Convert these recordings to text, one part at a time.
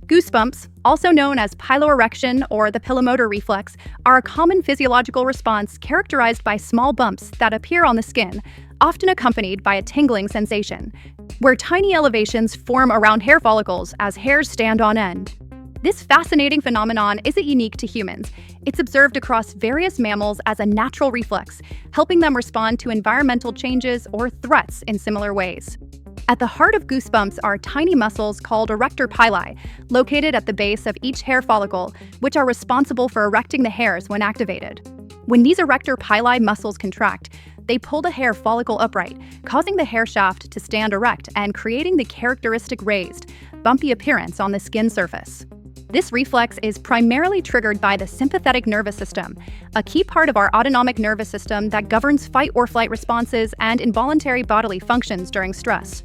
Goosebumps, also known as piloerection or the pilomotor reflex, are a common physiological response characterized by small bumps that appear on the skin, often accompanied by a tingling sensation, where tiny elevations form around hair follicles as hairs stand on end. This fascinating phenomenon isn't unique to humans. It's observed across various mammals as a natural reflex, helping them respond to environmental changes or threats in similar ways. At the heart of goosebumps are tiny muscles called erector pili, located at the base of each hair follicle, which are responsible for erecting the hairs when activated. When these erector pili muscles contract, they pull the hair follicle upright, causing the hair shaft to stand erect and creating the characteristic raised, bumpy appearance on the skin surface. This reflex is primarily triggered by the sympathetic nervous system, a key part of our autonomic nervous system that governs fight or flight responses and involuntary bodily functions during stress.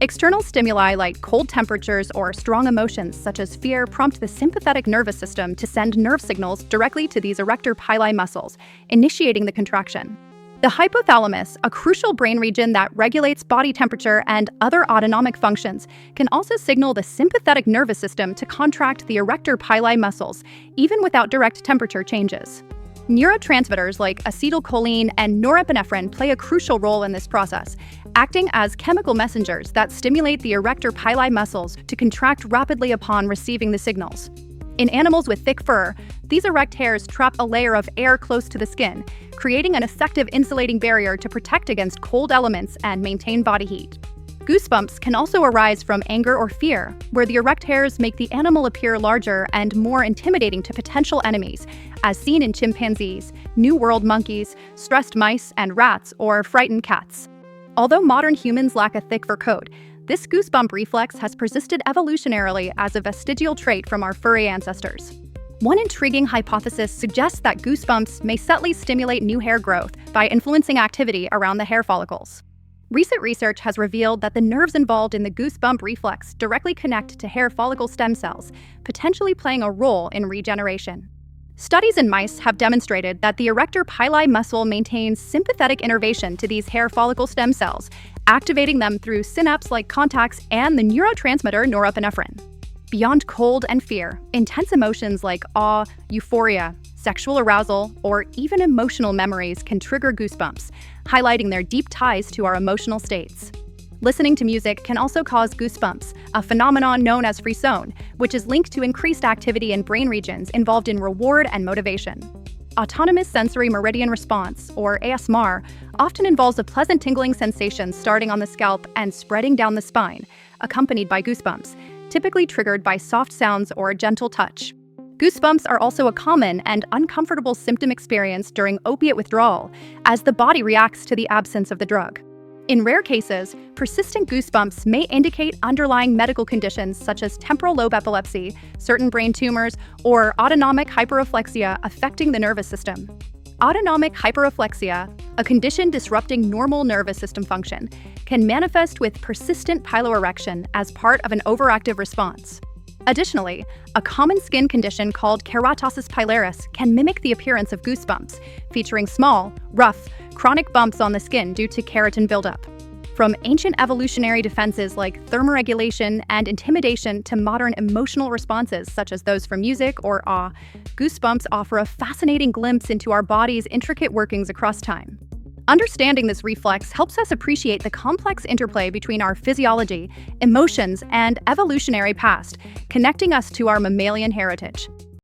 External stimuli like cold temperatures or strong emotions such as fear prompt the sympathetic nervous system to send nerve signals directly to these erector pili muscles, initiating the contraction. The hypothalamus, a crucial brain region that regulates body temperature and other autonomic functions, can also signal the sympathetic nervous system to contract the erector pili muscles, even without direct temperature changes. Neurotransmitters like acetylcholine and norepinephrine play a crucial role in this process, acting as chemical messengers that stimulate the erector pili muscles to contract rapidly upon receiving the signals. In animals with thick fur, these erect hairs trap a layer of air close to the skin, creating an effective insulating barrier to protect against cold elements and maintain body heat. Goosebumps can also arise from anger or fear, where the erect hairs make the animal appear larger and more intimidating to potential enemies, as seen in chimpanzees, New World monkeys, stressed mice, and rats or frightened cats. Although modern humans lack a thick fur coat, this goosebump reflex has persisted evolutionarily as a vestigial trait from our furry ancestors. One intriguing hypothesis suggests that goosebumps may subtly stimulate new hair growth by influencing activity around the hair follicles. Recent research has revealed that the nerves involved in the goosebump reflex directly connect to hair follicle stem cells, potentially playing a role in regeneration. Studies in mice have demonstrated that the erector pili muscle maintains sympathetic innervation to these hair follicle stem cells, activating them through synapse-like contacts and the neurotransmitter norepinephrine. Beyond cold and fear, intense emotions like awe, euphoria, sexual arousal, or even emotional memories can trigger goosebumps, highlighting their deep ties to our emotional states. Listening to music can also cause goosebumps, a phenomenon known as frisson, which is linked to increased activity in brain regions involved in reward and motivation. Autonomous sensory meridian response, or ASMR, often involves a pleasant tingling sensation starting on the scalp and spreading down the spine, accompanied by goosebumps, typically triggered by soft sounds or a gentle touch. Goosebumps are also a common and uncomfortable symptom experienced during opiate withdrawal, as the body reacts to the absence of the drug. In rare cases, persistent goosebumps may indicate underlying medical conditions such as temporal lobe epilepsy, certain brain tumors, or autonomic hyperreflexia affecting the nervous system. Autonomic hyperreflexia, a condition disrupting normal nervous system function, can manifest with persistent piloerection as part of an overactive response. Additionally, a common skin condition called keratosis pilaris can mimic the appearance of goosebumps, featuring small, rough, chronic bumps on the skin due to keratin buildup. From ancient evolutionary defenses like thermoregulation and intimidation to modern emotional responses such as those from music or awe, goosebumps offer a fascinating glimpse into our body's intricate workings across time. Understanding this reflex helps us appreciate the complex interplay between our physiology, emotions, and evolutionary past, connecting us to our mammalian heritage.